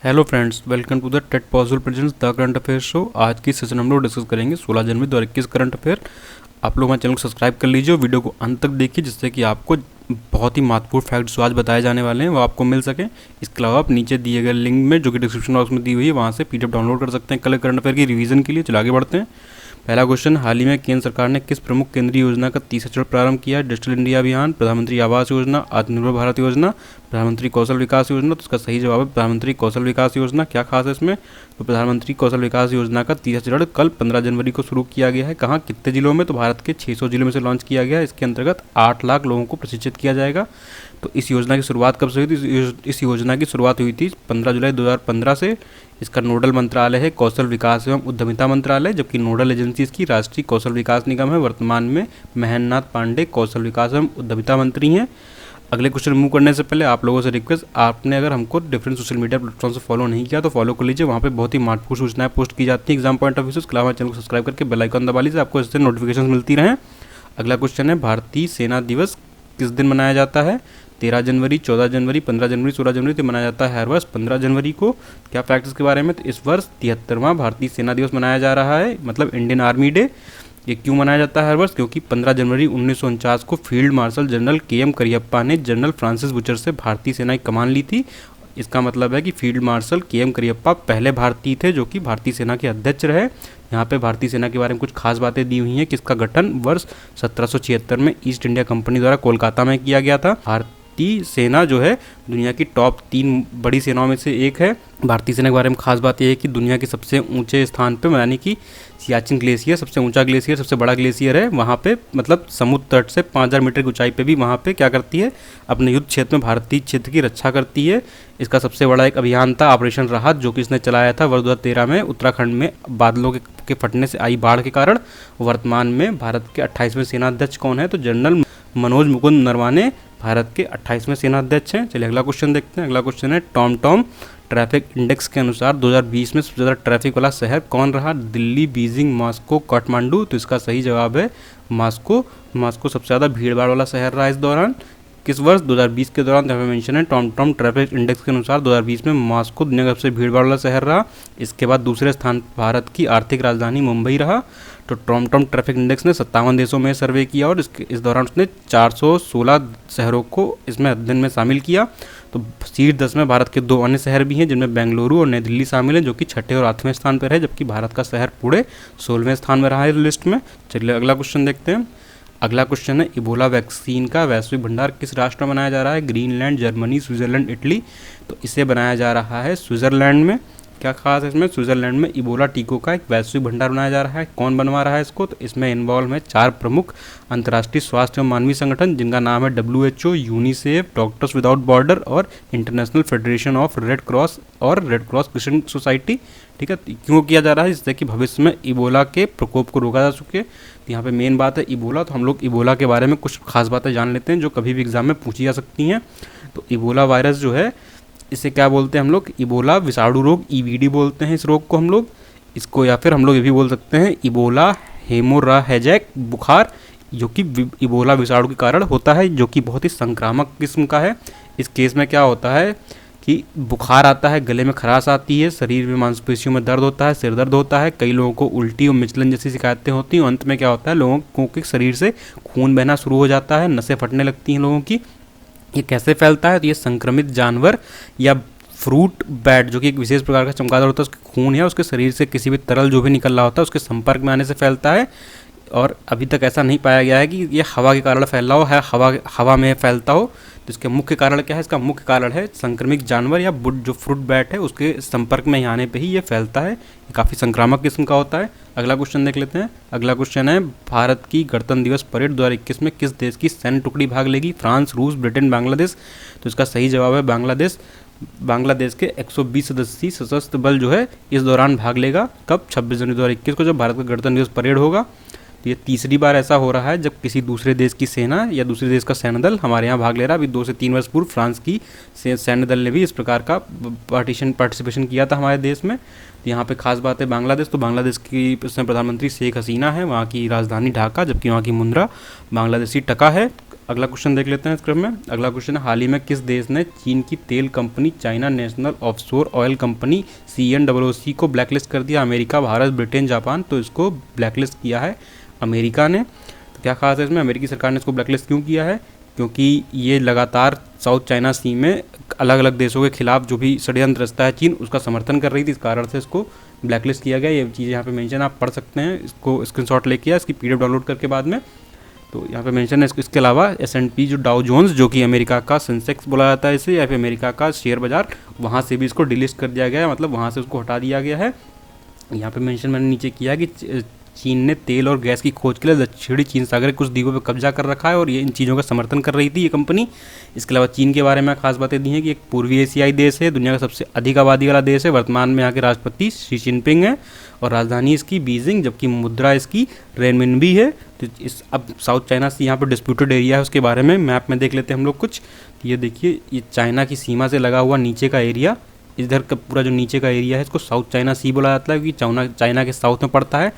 Hello friends, welcome to the TET possible presents the current affair show. आज की session हम लोग discuss करेंगे 16 जनवरी 2021 करंट अफेयर। आप लोग हमारे चैनल को सब्सक्राइब कर लीजिए और वीडियो को अंत तक देखिए, जिससे कि आपको बहुत ही महत्वपूर्ण फैक्ट्स जो आज बताए जाने वाले हैं वो आपको मिल सके। इसके अलावा आप नीचे दिए गए लिंक में, जो कि डिस्क्रिप्शन बॉक्स में दी हुई है, वहाँ से पीडीएफ डाउनलोड कर सकते हैं कल करंट अफेयर की रिवीजन के लिए। चलो आगे बढ़ते हैं। पहला क्वेश्चन, हाल ही में केंद्र सरकार ने किस प्रमुख केंद्रीय योजना का तीसरा चरण प्रारंभ किया है? डिजिटल इंडिया अभियान, प्रधानमंत्री आवास योजना, आत्मनिर्भर भारत योजना, प्रधानमंत्री कौशल विकास योजना। तो इसका सही जवाब है प्रधानमंत्री कौशल विकास योजना। क्या खास है इसमें? तो प्रधानमंत्री कौशल विकास योजना का तीसरा चरण कल 15 जनवरी को शुरू किया गया है। कहाँ, कितने जिलों में? तो भारत के 600 जिलों में से लॉन्च किया गया है। इसके अंतर्गत 8 लाख लोगों को प्रशिक्षित किया जाएगा। तो इस योजना की शुरुआत कब से हुई थी? इस योजना की शुरुआत हुई थी 15 जुलाई 2015 से। इसका नोडल मंत्रालय है कौशल विकास एवं उद्यमिता मंत्रालय, जबकि नोडल एजेंसी इसकी राष्ट्रीय कौशल विकास निगम है। वर्तमान में महेंद्रनाथ पांडे कौशल विकास एवं उद्यमिता मंत्री हैं। अगले क्वेश्चन मूव करने से पहले आप लोगों से रिक्वेस्ट, आपने अगर हमको डिफरेंट सोशल मीडिया प्लेटफॉर्म से फॉलो नहीं किया तो फॉलो कर लीजिए। वहाँ पे बहुत ही महत्वपूर्ण सूचनाएं पोस्ट की जाती हैं एग्जाम पॉइंट ऑफ व्यू से। इसके अलावा चैनल को सब्सक्राइब करके बेल आइकन दबा लीजिए, आपको इससे नोटिफिकेशन मिलती रहें। अगला क्वेश्चन है, भारतीय सेना दिवस किस दिन मनाया जाता है? 13 जनवरी, 14 जनवरी, 15 जनवरी, 16 जनवरी तो मनाया जाता है हर वर्ष 15 जनवरी को। क्या फैक्ट इसके बारे में? तो इस वर्ष 73वां भारतीय सेना दिवस मनाया जा रहा है, मतलब इंडियन आर्मी डे। ये क्यों मनाया जाता है हर वर्ष? क्योंकि 15 जनवरी 1949 को field marshal general KM. Cariappa ने जनरल फ्रांसिस बुचर से भारतीय सेना की कमान ली थी। इसका मतलब है कि फील्ड मार्शल के.एम. करियप्पा पहले भारतीय थे जो कि भारतीय सेना के अध्यक्ष रहे। यहाँ पे भारतीय सेना के बारे में कुछ खास बातें दी हुई हैं कि इसका गठन वर्ष 1776 में ईस्ट इंडिया कंपनी द्वारा कोलकाता में किया गया था। भारतीय सेना जो है दुनिया की टॉप 3 बड़ी सेनाओं में से एक है। भारतीय सेना के बारे में खास बात यह है कि दुनिया के सबसे ऊंचे स्थान पे, यानी कि सियाचिन ग्लेशियर सबसे ऊंचा ग्लेशियर, सबसे बड़ा ग्लेशियर है वहाँ पे, मतलब समुद्र तट से 5000 मीटर की ऊंचाई पे भी वहाँ पे क्या करती है, अपने युद्ध क्षेत्र में भारतीय क्षेत्र की रक्षा करती है। इसका सबसे बड़ा एक अभियान था ऑपरेशन राहत, जो कि इसने चलाया था वर्ष 2013 में उत्तराखंड में बादलों के फटने से आई बाढ़ के कारण। वर्तमान में भारत के 28वें सेनाध्यक्ष कौन है? तो जनरल मनोज मुकुंद नरवाने भारत के 28वें सेनाध्यक्ष हैं। चलिए अगला क्वेश्चन देखते हैं। अगला क्वेश्चन है, टॉम ट्रैफिक इंडेक्स के अनुसार 2020 में सबसे ज़्यादा ट्रैफिक वाला शहर कौन रहा? Delhi, Beijing, Moscow, Kathmandu. तो इसका सही जवाब है मॉस्को। मॉस्को सबसे ज़्यादा भीड़ भाड़ वाला शहर रहा इस दौरान। किस वर्ष? 2020 के दौरान। यहाँ पे मेंशन है टॉम ट्रैफिक इंडेक्स के अनुसार 2020 में मॉस्को दुनिया का सबसे भीड़ भाड़ वाला शहर रहा। इसके बाद दूसरे स्थान भारत की आर्थिक राजधानी मुंबई रहा। तो टॉम ट्रैफिक इंडेक्स ने 57 देशों में सर्वे किया और इस दौरान उसने 416 शहरों को इसमें अध्ययन में शामिल किया। तो शीर्ष 10 में भारत के 2 अन्य शहर भी हैं, जिनमें बेंगलुरु और नई दिल्ली शामिल हैं, जो कि 6ठे और 8वें स्थान पर है, जबकि भारत का शहर पूरे 16वें स्थान में रहा है लिस्ट में। चलिए अगला क्वेश्चन देखते हैं। अगला क्वेश्चन है, इबोला वैक्सीन का वैश्विक भंडार किस राष्ट्र में बनाया जा रहा है? Greenland, Germany, Switzerland, Italy. तो इसे बनाया जा रहा है स्विट्जरलैंड में। क्या खास है इसमें? स्विट्जरलैंड में इबोला टीकों का एक वैश्विक भंडार बनाया जा रहा है। कौन बनवा रहा है इसको? तो इसमें इन्वॉल्व है 4 प्रमुख अंतर्राष्ट्रीय स्वास्थ्य एवं मानवीय संगठन, जिनका नाम है WHO, UNICEF, doctors without border और international federation of red cross और रेड क्रॉस क्रिश्चियन सोसाइटी। ठीक है, क्यों किया जा रहा है? जिससे कि भविष्य में इबोला के प्रकोप को रोका जा सके। तो यहाँ पे मेन बात है इबोला। तो हम लोग इबोला के बारे में कुछ खास बातें जान लेते हैं जो कभी भी एग्जाम में पूछी जा सकती हैं। तो इबोला वायरस जो है, इसे क्या बोलते हैं हम लोग? इबोला विषाणु रोग, EBD बोलते हैं इस रोग को हम लोग इसको, या फिर हम लोग ये भी बोल सकते हैं इबोला हेमोराहेजिक बुखार, जो कि इबोला विषाणु के कारण होता है, जो कि बहुत ही संक्रामक किस्म का है। इस केस में क्या होता है कि बुखार आता है, गले में खराश आती है, शरीर में मांसपेशियों में दर्द होता है, सिर दर्द होता है, कई लोगों को उल्टी और मिचलन जैसी शिकायतें होती हैं। अंत में क्या होता है, लोगों के शरीर से खून बहना शुरू हो जाता है, नसें फटने लगती हैं लोगों की। ये कैसे फैलता है? तो ये संक्रमित जानवर या फ्रूट बैट, जो कि एक विशेष प्रकार का चमगादड़ होता है, उसके खून या उसके शरीर से किसी भी तरल जो भी निकल रहा होता है उसके संपर्क में आने से फैलता है। और अभी तक ऐसा नहीं पाया गया है कि ये हवा के कारण फैल रहा हो, है हवा में फैलता हो। तो इसके मुख्य कारण क्या है? इसका मुख्य कारण है संक्रमित जानवर या जो फ्रूट बैट है उसके संपर्क में आने पे ही ये फैलता है। ये काफ़ी संक्रामक किस्म का होता है। अगला क्वेश्चन देख लेते हैं। अगला क्वेश्चन है, भारत की गणतंत्र दिवस परेड 2021 में किस देश की सैन्य टुकड़ी भाग लेगी? फ्रांस, रूस, ब्रिटेन, बांग्लादेश। तो इसका सही जवाब है बांग्लादेश। बांग्लादेश के 120 सदस्यीय सशस्त्र बल जो है इस दौरान भाग लेगा। कब? 26 जनवरी 2021 को, जब भारत का गणतंत्र दिवस परेड होगा। तो ये तीसरी बार ऐसा हो रहा है जब किसी दूसरे देश की सेना या दूसरे देश का सैन्य दल हमारे यहाँ भाग ले रहा है। अभी 2 से 3 वर्ष पूर्व फ्रांस की सैन्य दल ने भी इस प्रकार का पार्टिसिपेशन किया था हमारे देश में। तो यहाँ पे खास बात है बांग्लादेश। तो बांग्लादेश की इसमें प्रधानमंत्री शेख हसीना है, वहाँ की राजधानी ढाका, जबकि वहाँ की मुद्रा बांग्लादेशी टका है। अगला क्वेश्चन देख लेते हैं इस क्रम में। अगला क्वेश्चन है, हाल ही में किस देश ने चीन की तेल company China national offshore oil company CNOOC को ब्लैकलिस्ट कर दिया? America, Bharat, Britain, Japan. तो इसको ब्लैकलिस्ट किया है अमेरिका ने। तो क्या खास है इसमें, अमेरिकी सरकार ने इसको ब्लैकलिस्ट क्यों किया है? क्योंकि ये लगातार साउथ चाइना सी में अलग अलग देशों के खिलाफ जो भी षड्यंत्र रचता है चीन, उसका समर्थन कर रही थी। इस कारण से इसको ब्लैकलिस्ट किया गया। ये चीज़ यहाँ पे मेंशन आप पढ़ सकते हैं, इसको स्क्रीनशॉट लेके या इसकी PDF डाउनलोड करके बाद में। तो यहाँ पे मेंशन है। इसके अलावा S&P जो डाउ जोन्स, जो कि अमेरिका का सेंसेक्स बोला जाता है इसे, या फिर अमेरिका का शेयर बाजार, वहाँ से भी इसको डिलिस्ट कर दिया गया है, मतलब वहाँ से उसको हटा दिया गया है। यहाँ पे मेंशन मैंने नीचे किया कि चीन ने तेल और गैस की खोज के लिए दक्षिणी चीन सागर के कुछ द्वीपों पर कब्जा कर रखा है और ये इन चीज़ों का समर्थन कर रही थी ये कंपनी। इसके अलावा चीन के बारे में खास बातें दी हैं कि एक पूर्वी एशियाई देश है, दुनिया का सबसे अधिक आबादी वाला देश है। वर्तमान में यहाँ के राष्ट्रपति शी जिनपिंग है और राजधानी इसकी बीजिंग, जबकि मुद्रा इसकी रेनमिनबी है। तो इस अब साउथ चाइना सी यहाँ पर डिस्प्यूटेड एरिया है, उसके बारे में मैप में देख लेते हैं हम लोग कुछ। ये देखिए, ये चाइना की सीमा से लगा हुआ नीचे का एरिया, इधर का पूरा जो नीचे का एरिया है इसको साउथ चाइना सी बोला जाता है, क्योंकि चाइना के साउथ में पड़ता है।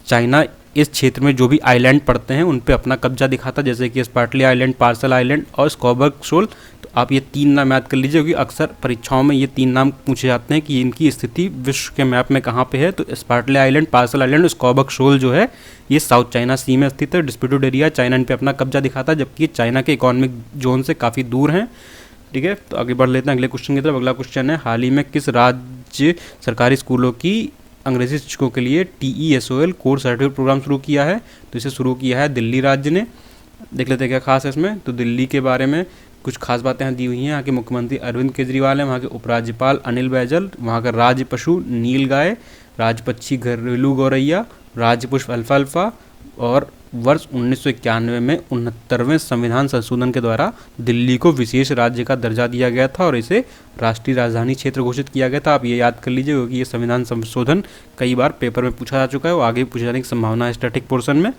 चाइना इस क्षेत्र में जो भी आइलैंड पड़ते हैं उन पे अपना कब्जा दिखाता है, जैसे कि स्पार्टली आइलैंड, पार्सल आइलैंड और स्कॉबर्ग शोल। तो आप ये 3 नाम याद कर लीजिए, क्योंकि अक्सर परीक्षाओं में ये 3 नाम पूछे जाते हैं कि इनकी स्थिति विश्व के मैप में कहाँ पे है। तो स्पार्टली आइलैंड, पार्सल आइलैंड और स्कॉबर्ग शोल जो है ये साउथ चाइना सी में स्थित है। डिस्प्यूटेड एरिया, चाइना इन पर अपना कब्जा दिखाता है, जबकि चाइना के इकोनॉमिक जोन से काफ़ी दूर हैं। ठीक है, तो आगे बढ़ लेते हैं अगले क्वेश्चन की तरफ। अगला क्वेश्चन है, हाल ही में किस राज्य सरकारी स्कूलों की अंग्रेजी शिक्षकों के लिए TESOL कोर्स सर्टिफिकेट प्रोग्राम शुरू किया है? तो इसे शुरू किया है दिल्ली राज्य ने। देख लेते हैं क्या खास है इसमें। तो दिल्ली के बारे में कुछ खास बातें यहाँ दी हुई हैं। यहाँ के मुख्यमंत्री अरविंद केजरीवाल हैं, वहाँ के उपराज्यपाल अनिल बैजल, वहाँ का राज्य पशु नील गाय, राज्य पक्षी घरेलू गौरैया, राज्य पुष्प अल्फाल्फा। और वर्ष 1991 में 69वें संविधान संशोधन के द्वारा दिल्ली को विशेष राज्य का दर्जा दिया गया था और इसे राष्ट्रीय राजधानी क्षेत्र घोषित किया गया था। आप ये याद कर लीजिए, क्योंकि ये संविधान संशोधन कई बार पेपर में पूछा जा चुका है, वो आगे पूछे जाने की संभावना है स्टैटिक पोर्शन में।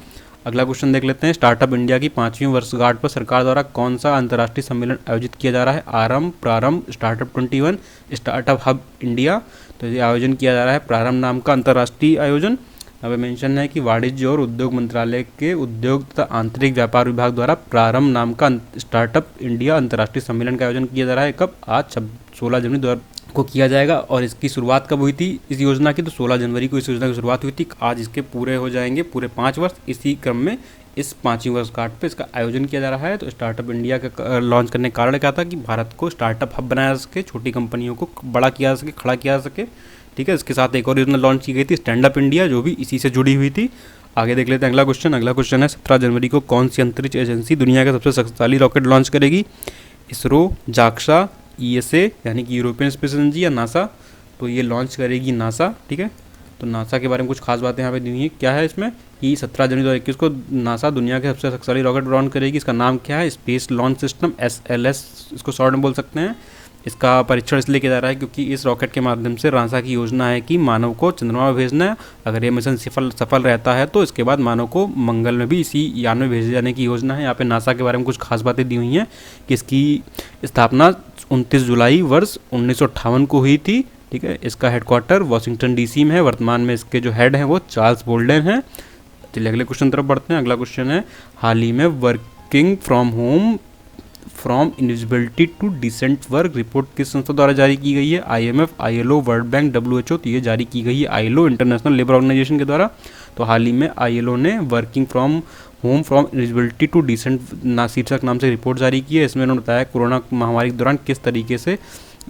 अगला क्वेश्चन देख लेते हैं, स्टार्टअप इंडिया की 5वीं वर्षगांठ पर सरकार द्वारा कौन सा अंतर्राष्ट्रीय सम्मेलन आयोजित किया जा रहा है? आरंभ, प्रारंभ, स्टार्टअप 21, स्टार्टअप हब इंडिया। तो ये आयोजन किया जा रहा है प्रारंभ नाम का अंतर्राष्ट्रीय आयोजन। अब मेंशन है कि वाणिज्य और उद्योग मंत्रालय के उद्योग तथा आंतरिक व्यापार विभाग द्वारा प्रारंभ नाम का स्टार्टअप इंडिया अंतर्राष्ट्रीय सम्मेलन का आयोजन किया जा रहा है। कब? आज 16 जनवरी 2000 को किया जाएगा। और इसकी शुरुआत कब हुई थी इस योजना की? तो 16 जनवरी को इस योजना की शुरुआत हुई थी। आज इसके पूरे हो जाएंगे पूरे 5 वर्ष। इसी क्रम में इस 5वीं वर्षगांठ पे इसका आयोजन किया जा रहा है। तो स्टार्टअप इंडिया का लॉन्च करने का कारण क्या था कि भारत को स्टार्टअप हब बनाया जा सके, छोटी कंपनियों को बड़ा किया जा सके, खड़ा किया जा सके। ठीक है, इसके साथ एक और योजना लॉन्च की गई थी स्टैंड अप इंडिया, जो भी इसी से जुड़ी हुई थी। आगे देख लेते हैं अगला क्वेश्चन। अगला क्वेश्चन है, 17 जनवरी को कौन सी अंतरिक्ष एजेंसी दुनिया का सबसे शक्तिशाली रॉकेट लॉन्च करेगी? इसरो, जाक्सा, ESA यानी कि यूरोपियन स्पेस एजेंसी या नासा? तो ये लॉन्च करेगी नासा। ठीक है, तो नासा के बारे में कुछ खास बातें यहाँ पे दी हुई हैं। क्या है इसमें कि 17 जनवरी 2021 को नासा दुनिया के सबसे शक्तिशाली रॉकेट लॉन्च करेगी। इसका नाम क्या है? स्पेस लॉन्च सिस्टम, SLS इसको शॉर्ट में बोल सकते हैं। इसका परीक्षण इसलिए किया जा रहा है क्योंकि इस रॉकेट के माध्यम से नासा की योजना है कि मानव को चंद्रमा में भेजना है। अगर ये मिशन सफल रहता है तो इसके बाद मानव को मंगल में भी इसी यान में भेजे जाने की योजना है। यहाँ पे नासा के बारे में कुछ खास बातें दी हुई हैं कि इसकी स्थापना 29 जुलाई वर्ष 1958 को हुई थी। ठीक है, इसका हेडक्वार्टर वाशिंगटन DC में है। वर्तमान में इसके जो हेड हैं वो चार्ल्स बोल्डेन हैं। चलिए अगले क्वेश्चन तरफ बढ़ते हैं। अगला क्वेश्चन है, हाल ही में working from home from invisibility to decent work report किस संस्था द्वारा जारी की गई है? IMF, ILO, world bank, WHO। तो ये जारी की गई है ILO, इंटरनेशनल लेबर ऑर्गेनाइजेशन के द्वारा। तो हाल ही में ILO ने working from home from invisibility to decent शीर्षक नाम से रिपोर्ट जारी की है। इसमें उन्होंने बताया कोरोना महामारी के दौरान किस तरीके से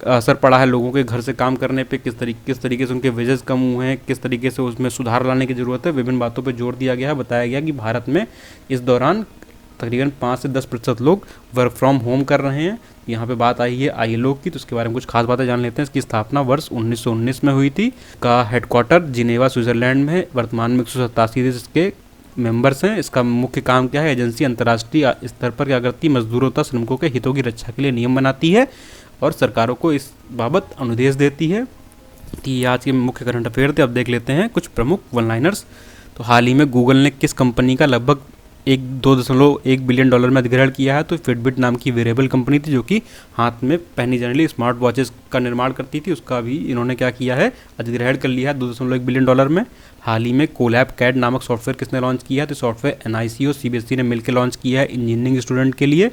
असर पड़ा है लोगों के घर से काम करने पे, किस तरीके से उनके वेजेस कम हुए हैं, किस तरीके से उसमें सुधार लाने की ज़रूरत है। विभिन्न बातों पे जोर दिया गया है। बताया गया कि भारत में इस दौरान तकरीबन 5 से 10% लोग वर्क फ्रॉम होम कर रहे हैं। यहाँ पे बात आई है ILO की, तो उसके बारे में कुछ खास बातें जान लेते हैं। इसकी स्थापना वर्ष 1919 में हुई थी। का हेडक्वार्टर जिनेवा स्विट्जरलैंड में है। वर्तमान में 187 देश इसके मेंबर्स हैं। इसका मुख्य काम क्या है? एजेंसी अंतर्राष्ट्रीय स्तर पर क्या करती है? मजदूरों तथा श्रमिकों के हितों की रक्षा के लिए नियम बनाती है और सरकारों को इस बाबत अनुदेश देती है। तो ये आज के मुख्य करंट अफेयर थे। अब देख लेते हैं कुछ प्रमुख वन लाइनर्स। तो हाल ही में गूगल ने किस कंपनी का लगभग एक 2.1 बिलियन डॉलर में अधिग्रहण किया है। तो फिटबिट नाम की वेरिएबल कंपनी थी जो कि हाथ में पहनी जाने वाली स्मार्ट वॉचेस का निर्माण करती थी, उसका भी इन्होंने क्या किया है, अधिग्रहण कर लिया है 2.1 बिलियन डॉलर में। हाल ही में कोलैब कैड नामक सॉफ्टवेयर किसने लॉन्च किया है, तो सॉफ्टवेयर एनआईसी और सीबीएसई ने मिलकर लॉन्च किया है इंजीनियरिंग स्टूडेंट के लिए।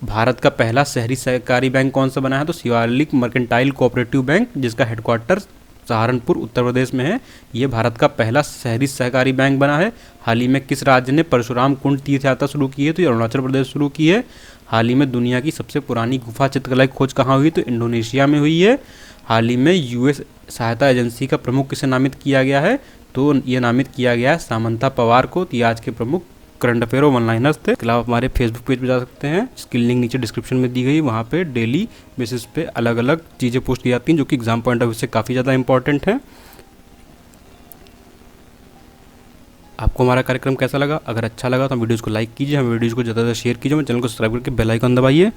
भारत का पहला शहरी सहकारी बैंक कौन सा बना है, तो शिवालिक मर्केंटाइल कोऑपरेटिव बैंक, जिसका हेडक्वार्टर सहारनपुर उत्तर प्रदेश में है। ये भारत का पहला शहरी सहकारी बैंक बना है। हाल ही में किस राज्य ने परशुराम कुंड तीर्थ यात्रा शुरू की है, तो ये अरुणाचल प्रदेश शुरू की है। हाल ही में दुनिया की सबसे पुरानी गुफा चित्रकला की खोज कहाँ हुई, तो इंडोनेशिया में हुई है। हाल ही में यूएस सहायता एजेंसी का प्रमुख किसे नामित किया गया है, तो ये नामित किया गया है सामंता पवार को। तो ये आज के प्रमुख करंट अफेयर और वन लाइनर्स थे। इसके अलावा हमारे फेसबुक पेज पे जा सकते हैं, जिसकी लिंक नीचे डिस्क्रिप्शन में दी गई। वहाँ पे डेली बेसिस पे अलग अलग चीज़ें पोस्ट की जाती हैं जो कि एग्जाम पॉइंट ऑफ व्यू से काफ़ी ज़्यादा इंपॉर्टेंट है। आपको हमारा कार्यक्रम कैसा लगा? अगर अच्छा लगा तो वीडियोज़ को लाइक कीजिए, हमें वीडियोज़ को ज़्यादा से ज़्यादा शेयर कीजिए, हमें चैनल को सब्सक्राइब करके बेल आइकन दबाइए।